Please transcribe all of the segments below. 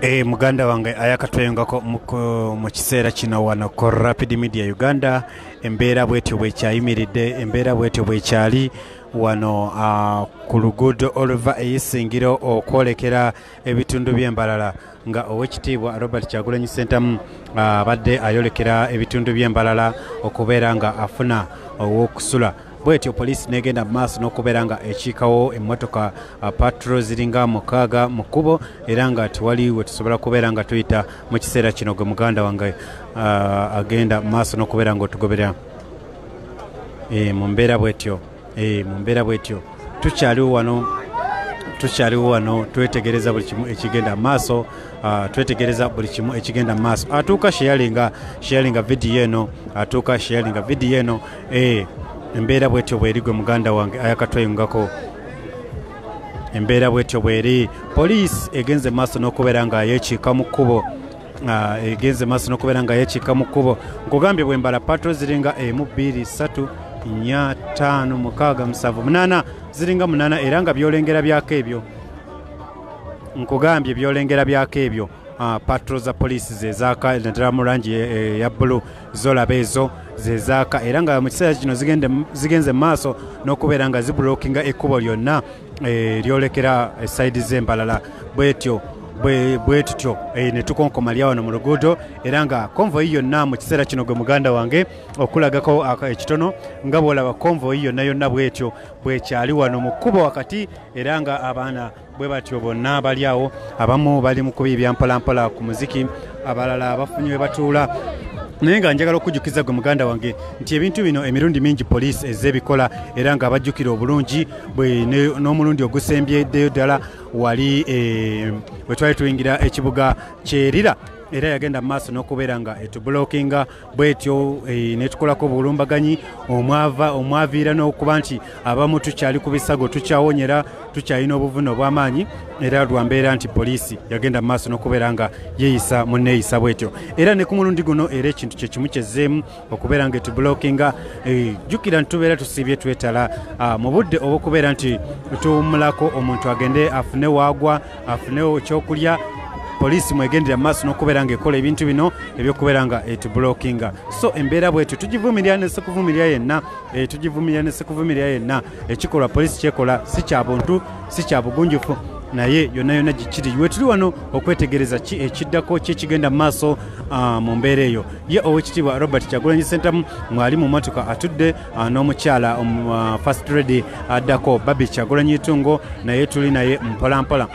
Muganda wange ayakatweyongako mu kiseera kino wano ko Rapid Media Uganda embeera bwetyo bwekyayimiridde embeera bwetyo bwekyali wano ku luguudo oluva eyisingiro okwolekera ebitundu by'embalala nga owekitiibwa Robert Kyagulanyi Ssentamu abadde ayolekera ebitundu by'embalala okubeera nga afuna ow'okusula. Bwetyo poliisi negenda maaso n'okubeera nga ekiikawo emmotoka patro ziringa mukaaga mu kkubo era nga tewali we tusobola kubeera nga tuyita mu kiseera kino gwe muganda wange agenda maaso n'okubeera nga otugoberera mu mbeera bwetyo mu mbeera bwetyo tukyaliwo wano twetegereza buli kimu ekigenda maaso twetegereza buli kimu ekigenda maaso atuuka sharinga vidiyo eno atuuka sharinga vidiyo eno embeera bwetyo bweri gwe muganda wange ayakatweyongako embeera bwetyo bweri poliisi egenze maaso n'okubeera nga yekiika mu kkubo egenze maaso n'okubeera nga yekiika mu kkubo nkugambye bwe mbala patro ziringa 1 2 3 4 5 6 7 8 ziringa 8 era nga byolengera byako ebyo nkugambye byolengera byako ebyo patro za poliisi zezaaka naddala mu langi ya bbulu zolaba ezo zezaaka era nga mu kiseera kino zigenze maaso n'okubeera nga zibulookinga ekkubo lyonna lyolekera esayidi z'embalala bwe tutyo ne tukonkoma lya wano mu luguudo era nga konvoyi yonna mu kiseera kino gwe muganda wange okulagako ekitono nga bw'olaba konvoyi yonna yonna bwetyo bwekyali wano mu kkubo wakati era nga abaana bwe batyo bonna bali awo abamu bali mu kubibya mpolampola ku muziki abalala bafunye we batuula naye nga njagala okujjukiza gwe muganda wange nti ebintu bino emirundi mingi poliisi ez'ebikola era nga bajjukira obulungi n'omulundi ogusembyedeyo ddala wali we twali tuyingira ekibuga kyerira era yagenda mu maaso n'okubeera nga etubulookinga bwetyo netukolako obulumbaganyi omwaviira n'okuba nti abamu tukyali ku bisago tukyawonyera tukyalina obuvune obw'amaanyi era lwambeera nti poliisi yagenda mu maaso n'okubeera nga yeeyisa munneeyisa bwetyo era ne ku mulundi guno era ekintu kye kimu kyezzeemu okubeera nga etubulookinga jjukira ntitubeera tusiibye twetala mu budde obw'okubeera nti tuwummulako omuntu agende afune waagwa afunewo ekyokulya poliisi mwegendera maaso n'okubeera nga ekola ebintu bino ebyokubeera nga etubulookinga so embeera bwetyo tugivumirira ne sekuvumirira yenna ekikolwa poliisi kyekola si kya buntu si kya bugunjufu naye yonna yonna gikiri we tuli wano okwetegereza ki ekiddako kyekigenda mu maaso mu mbeera eyo ye owekitiibwa Robert Kyagulanyi Ssentamu mwali mu motoka atudde n'omukyala first lady addako Babi Kyagulanyi Itungo naye tuli naye mpolampola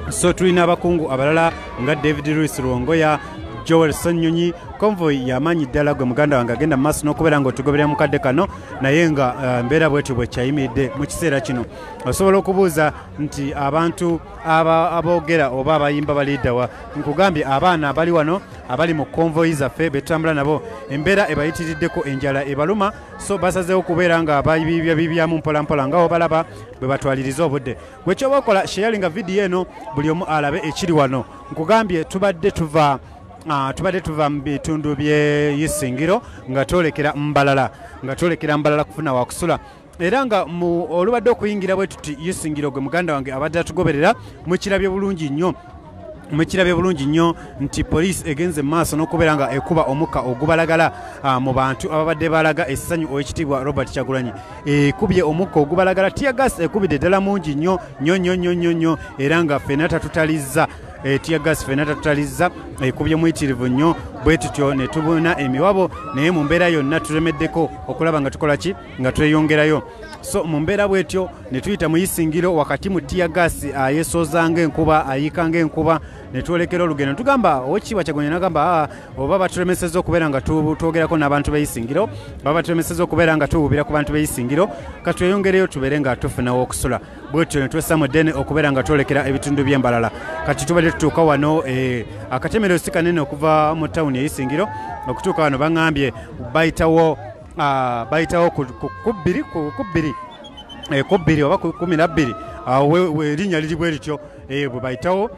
so tulina abakungu abalala nga David Louis Rwongoya Joel Sanyonyi konvoyi yamaanyi ddala gwe muganda wange agenda mu maaso n'okubeera nga otugoberera mu kadde kano naye nga mbeera bwetyo bwekyayimiridde mu kiseera kino osobola okubuuza nti abantu aboogera oba abayimba baliddawa nkugambye abaana abali wano abali mu konvoyi zaffe betutambula nabo embeera ebayitiriddeko enjala ebaluma so basazeewo okubeera nga bibyamu mpolampola nga obalaba bwe batwaliriza obudde gwekyoba okola sharinga vidiyo eno buli omu alabe ekiri wano nkugambye tubadde tuva mu bitundu by'Isingiro nga twolekera mbalala kufuna wakusula era nga olubadde okuyingira bwe tuti Isingiro gwe muganda wange abadde atugoberera mukirabye bulungi nnyo nti poliisi egenze maaso n'okubeera nga ekuba omukka ogubalagala mu bantu ababadde balaga essanyu owekitiibwa Robert Kyagulanyi ekubye omukka ogubalagala tiyagas ekubidde ddala mungi nnyo era nga ffenna tatutalizza tiyagas ffenna tatutalizza ekubye muyitirivu nnyo bwe tutyo ne tubuna emiwabo naye mu mbeera yonna tulemeddeko okulaba nga tukola ki nga tweyongerayo so mu mbeera bwetyo ne tuyita mu Isingiro wakati mu tiyagasi ayesooza ng'enkuba ayiika ng'enkuba ne twolekera olugendo tugamba owekitiibwa Kyagulanyi n'agamba oba batulemesezza okubeera nga twogerako n'abantu b'Isingiro oba batulemesezza okubeera nga tuwubira ku bantu b'Isingiro katweyongereyo tubeere nga tufunawo okusula bwetyo ne twessa mu ddene okubeera nga twolekera ebitundu by'embalala kati tubadde tutuuka wano akatemero si kanene okuva mu tawuni y'Isingiro okutuuka wano baŋŋambye bayitawo ku bbiri oba 12 erinnya liri bwe lityo bwe bayitawo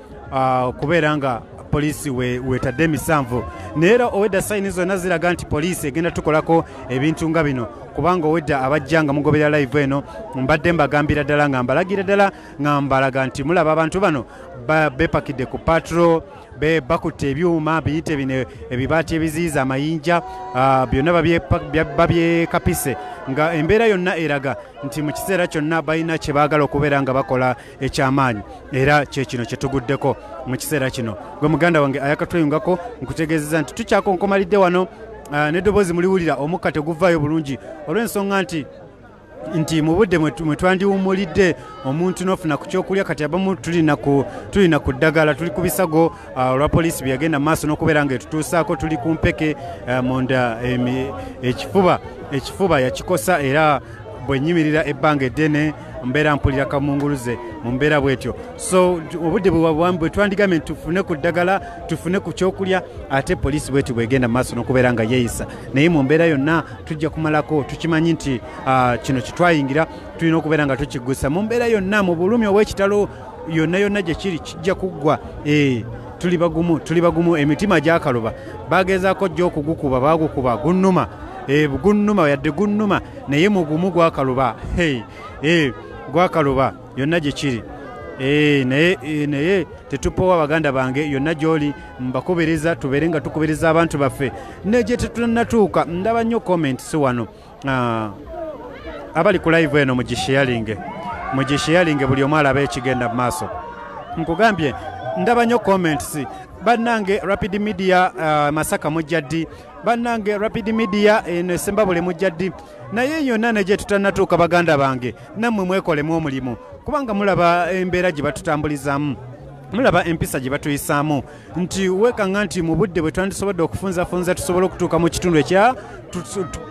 kubeera nga poliisi wetadde emisanvu neera owedda sayini zonna ziraga nti poliisi egenda tukolako ebintu nga bino kubanga owedda abajja nga mugoberera live eno mbadde mbagambira ddala nga mbalagira ddala nga mbalaga nti mulaba abantu bano bepakidde ku patro bakutte ebyuma biyite bino ebibaati ebiziyiza amayinja byonna babyekapise nga embeera yonna eraga nti mu kiseera kyonna balina kye baagala okubeera nga bakola ekyamaanyi era kyekino kye tuguddeko mu kiseera kino gwe muganda wange ayakatweyungako nkutegeezeza nti tukyakonkomalidde wano n'eddoboozi muliwulira omukka teguvaayo bulungi olw'ensonga nti mu budde mwe twandiwummulidde omuntu n'ofuna ku kyokulya kati abamu tulina ku ddagala tuli ku bisago olwa poliisi bye yagenda mu maaso n'okubeera nga etutuusaako tuli ku mpeke munda ekifuba yakikosa era bwe nnyimirira ebbanga eddene mbeera mpulira kamunguluze mu mbeera bwetyo so obudde bwe twandigambye tufune ku ddagala tufune ku kyokulya ate poliisi bwetyo bwegenda mu maaso n'okubeera nga yeeyisa naye mu mbeera yonna tujja kumalako tukimanyi nti kino kitwayingira tulina okubeera nga tukiggusa mu mbeera yonna mu bulumi obw'ekitalo yonna gye kiri kijja kuggwa tuli bagumu emitima gyakaluba bagezaako jja okugukuba bagukuba gunnuma gunnuma yadde gunnuma naye mugumu gwakaluba gwakaluba yonna gye kiri naye tetupowa baganda bange yonna gy'oli mbakubiriza tubeere nga tukubiriza abantu baffe negye tetunatuuka ndaba nnyo comments wano abali ku live eno mugisharinge buli omu alaba ekigenda mu maaso nkugambye ndaba nnyo comments bannange Rapid Media Masaka mujja ddi bannange Rapid Media eno Sembabule mujja ddi naye yonna negye tutanatuuka baganda bange nammwe mwekolemu omulimu kubanga mulaba embeera gye batutambulizaamu mulaba empisa gye batuyisaamu nti weekanga nti mu budde bwe twandisobodde okufunzafunza tusobole okutuuka mu kitundu ekya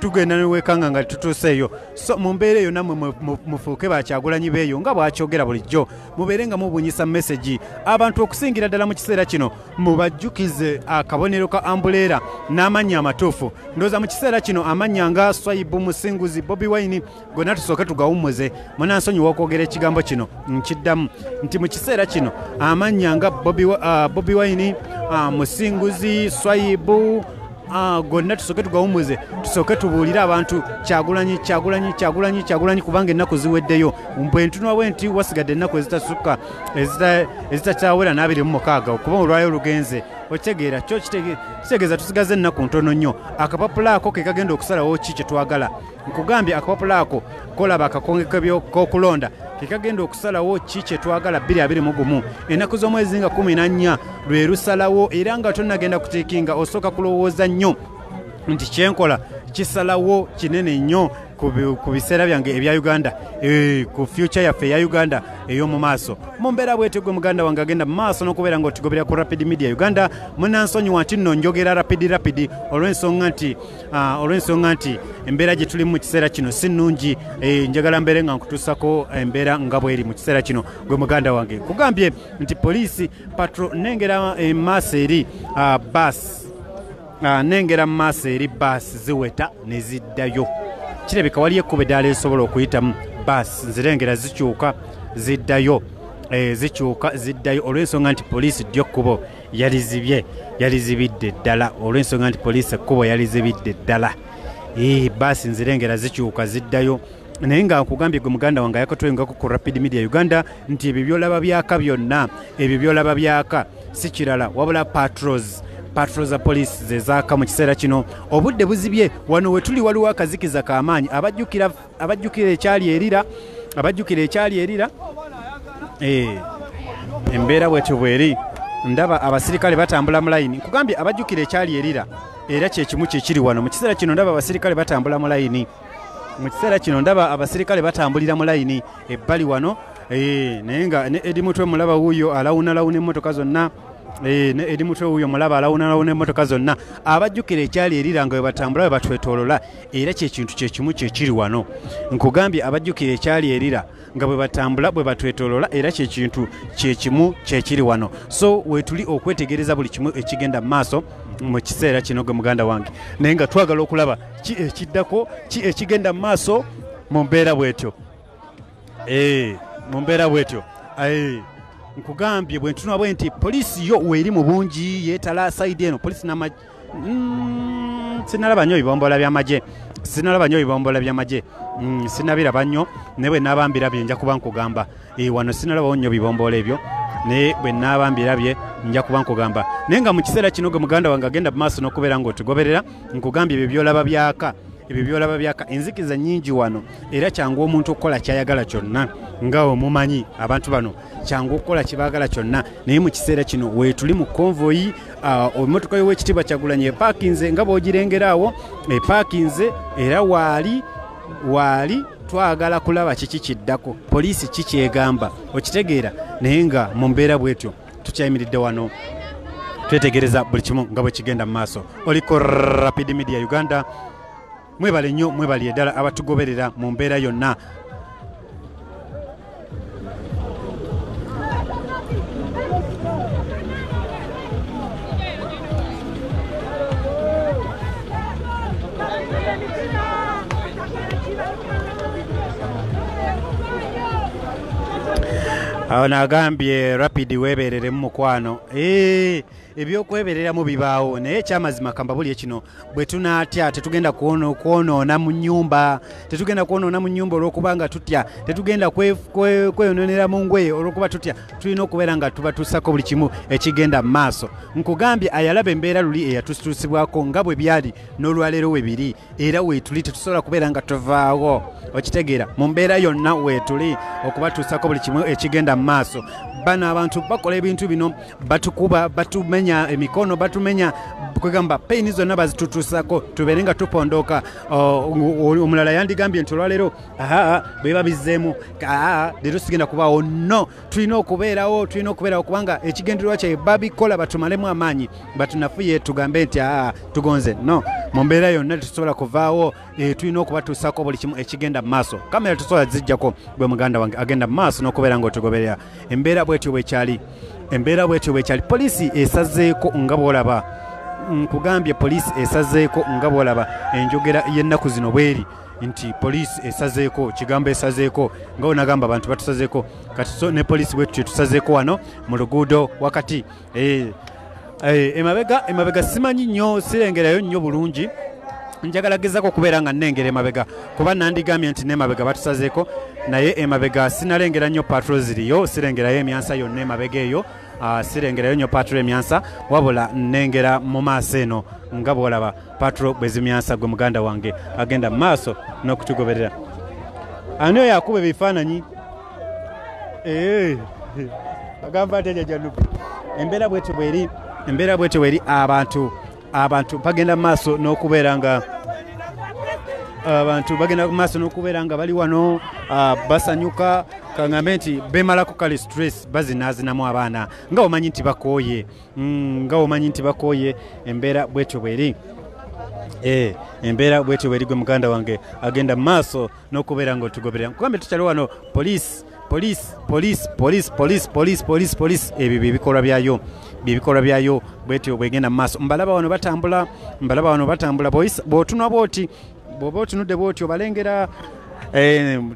tugenda neweekanga nga tutuuseeyo so mu mbeera eyo nammwe mufuuke bakyagulanyi beeyo nga bwakyogera bulijjo mubeere nga mubunyisa mesegi abantu okusingira ddala mu kiseera kino mubajjukize akabonero ka ambuleera n'amannya amatuufu ndowooza mu kiseera kino amannya nga Swayibu Musinguzi Bobi Wine gonna tusooke tugawummuze munansonyiwa okwogera ekigambo kino nkiddamu nti mu kiseera kino amannya nga Bobi Wine Musinguzi Swayibu gonna tusooke tugawummuze tusooke tubuulire abantu Kyagulanyi kubanga ennaku ziweddeyo bwe ntunula nti wasigadde ennaku ezitasukka ezitakyawera n'26 okuba olwayo olugenze okitegeera kyo kitegeeza tusigaze ennaku ntono nnyo akapapula ako ke kagenda okusalawo ki kye twagala nkugambye akapapula ako kolaba akakongekebyo k'okulonda kekagenda okusalawo ki kye twagala 2021 ennaku z'omwezi nga 14 lwe lusalawo era nga tonnagenda kuteekinga osooka kulowooza nnyo nti kyenkola kisalawo kinene nnyo ku biseera byange ebya Uganda ku future yaffe eya Uganda ey'omu maaso mu mbeera bwetyo gwe muganda wange agenda mu maaso n'okubeera ng'otugobera ku Rapid Media Uganda munansonyiwa nti nno njogera rapid olw'ensonga nti embeera gye tuli mu kiseera kino si nnungi njagala mbeere nga nkutuusako embeera nga bweri mu kiseera kino gwe muganda wange kugambye nti poliisi patro nengera maaso eri nengera mu maaso eri baasi ziweta ne ziddayo kirabika wali ekkuba eddala esobola okuyitamu baasi nzirengera zikyuka ziddayo olw'ensonga nti poliisi ddyo ekkubo yalizibidde ddala olw'ensonga nti poliisi ekkubo yalizibidde ddala baasi nzirengera zikyuka ziddayo naye nga nkugambye gwe muganda wange yakatwengako ku Rapid Media Uganda nti ebyo byolaba byaka byonna ebyo byolaba byaka si kirala wabula patrols za poliisi zezaaka mu kiseera kino obudde buzibye wano we tuli waliwo akazikiza k'amaanyi abajjukira ekyali erira embeera bwetyo bweri ndaba abasirikale batambula mu layini nkugambye abajjukira ekyali erira era kyekimu kyekiri wano mu kiseera kino ndaba abasirikale batambula mu layini batambulira mu layini ebbali wano naye nga ne edi mutwe mulaba wuuyo alawunalawuna emmotoka zonna ne edi mutwe wuuyo mulaba alawunalawuna emmotoka zonna abajjukira ekyali erira nga we batambula we batwetoolola era kyekintu kyekimu kyekiri wano nkugambye abajjukira ekyali erira nga bwe batambula bwe batwetoolola era kyekintu kyekimu kyekiri wano so wetuli okwetegereza buli kimu ekigenda mu maaso mu kiseera kino gwe muganda wange naye nga twagala okulaba ki ekiddako ki ekigenda mu maaso mu mbeera bwetyo nkugambye bwe ntunula bwe nti poliisi yo weeri mu bungi yeetala sayidi eno poliisi sinalaba nnyo ebibombola by'amagye sinabiraba nnyo naye bwe naabambirabye nja kuba nkugamba wano sinalabawo nnyo bibombola ebyo naye bwe nnaaba mbirabye nja kuba nkugamba naye nga mu kiseera kino gwe muganda wange agenda maaso n'okubeera ng'otugoberera nkugambye ebyo byolaba byaka ebyo byolaba byaka enzikiza nnyingi wano era kyangu omuntu okukola kyayagala kyonna nga omumanyi abantu bano kyangu okukola kyebaagala kyonna naye mu kiseera kino weetuli mu konvoyi emmotoka y'owekitiibwa Kyagulanyi epaakinze nga bw'ogirengera awo epaakinze era waali twagala kulaba kiki kiddako poliisi kikyegamba okitegeera naye nga mu mbeera bwetyo tukyayimiridde wano twetegereza buli kimu nga bwe kigenda mu maaso oliko Rapid Media Uganda mwebale nnyo mwebali eddala abatugoberera mu mbeera yonna awo nagambye Rapid weeberere mu mukwano ebyokwebereramu bibaawo naye ekyamazima kamba buli ekino bwe tunaatya tetugenda kwonoona mu nnyumba olw'okubanga tutya tetugenda kweyononera mu ngoye olw'okuba tutya tulina okubeera nga tuba tussako buli kimu ekigenda mu maaso nkugambye ayalaba embeera luli eyatusituusibwako nga bwe byali n'olwaleero we biri era weetuli tetusobola kubeera nga tuvaawo okitegeera mu mbeera yonna weetuli okubatuusako buli kimu ekigenda mu maaso bano abantu bakola ebintu bino batukuba batumenya emikono batumenya kwegamba peyini zonna bazitutusako tubeere nga tupondoka omulala yandigambye nti olwaleero bwe babizzeemu leero sigenda kubaawo no tulina okubeerawo kubanga ekigendererwa kye babikola batumalemu amaanyi batunafuye tugambe nti tugonze no mu mbeera yonna tetusobola kuvaawo tulina okubatuusako buli kimu ekigenda mu maaso kamera tusobola zijjako gwe muganda wange agenda mu maaso n'okubeera ng'otugoberera embeera bwetyo bwekyali poliisi esazeeko nga bw'olaba nkugambye poliisi esazeeko nga bw'olaba enjogera y'ennaku zino bweri nti poliisi esazeeko kigambo esazeeko nga onagamba abantu batusazeeko kati ne poliisi bwetyo tusazeeko wano mu luguudo wakati emabega simanyi nnyo sirengerayo nnyo bulungi njagala gezaako okubeera nga nnengera emabega kuba nandigambye nti n'emabega batusazeeko naye emabega sinalengera nnyo patro ziriyo sirengerayo emyansa yonna emabega eyo sirengerayo nnyo patro emyansa wabula nnengera mu maaso eno nga bw'olaba patro bwe zimyansa gwe muganda wange agenda mu maaso n'okutugoberera ani oyo akuba ebifaananyi agamba ati ejajanupi embeera bwetyo bweri abantu bagenda mu maaso n'okubeera nga bali wano basanyuka kaŋŋambe nti beemalako kale stress bazinaazinamu abaana nga omanyi nti bakooye embeera bwetyo bweri gwe muganda wange agenda mu maaso n'okubeera ng'otugoberera nkugambye tukyali wano poliisi ebyo byebikolwa byayo bwetyo bwegenda mu maaso mbalaba wano batambula bw'otunwa bw'oti bw'oba otunudde bw'oti obalengera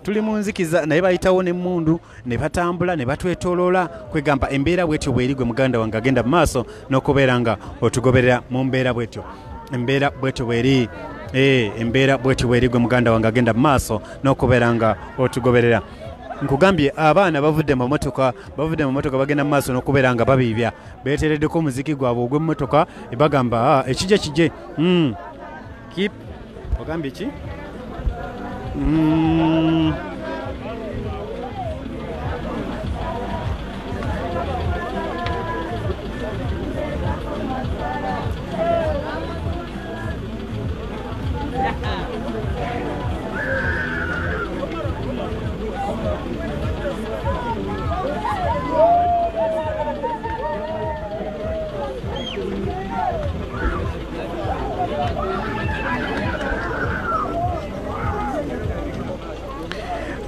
tuli mu nzikiza naye bayitawo n'emmundu ne batambula ne batwetooloola kwegamba embeera bwetyo bweri gwe muganda wange agenda mu maaso n'okubeera nga otugoberera mu mbeera bwetyo bweri gwe muganda wange agenda mu maaso n'okubeera nga otugoberera nkugambye abaana bavudde mu motoka bagenda mu maaso n'okubeera nga babiibya beetereddeko omuziki gwabwe ogw'emmotoka bagamba ekijja kijje kip ogambye ki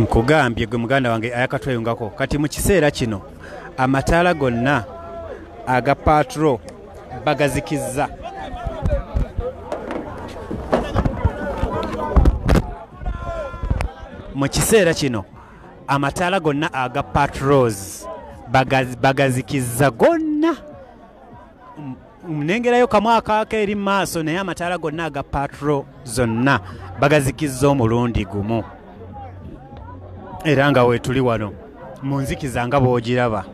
nkugambye gwe muganda wange ayakatweyungako kati mu kiseera kino amataala gonna aga patro bagazikizza mu kiseera kino amataala gonna aga patrols bagazikizza gonna nengerayo kamu akaaka eri maaso naye amataala gonna aga patro zonna bagazikizza omulundi gumu era nga weetuli wano mu nzikiza nga bw'ogiraba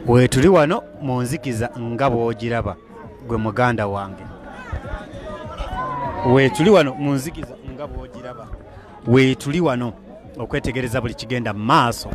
Weetuli wano mu nzikiza nga bw'ogiraba gwe muganda wange. Weetuli wano mu nzikiza nga bw'ogiraba. Weetuli wano okwetegereza buli kigenda mu maaso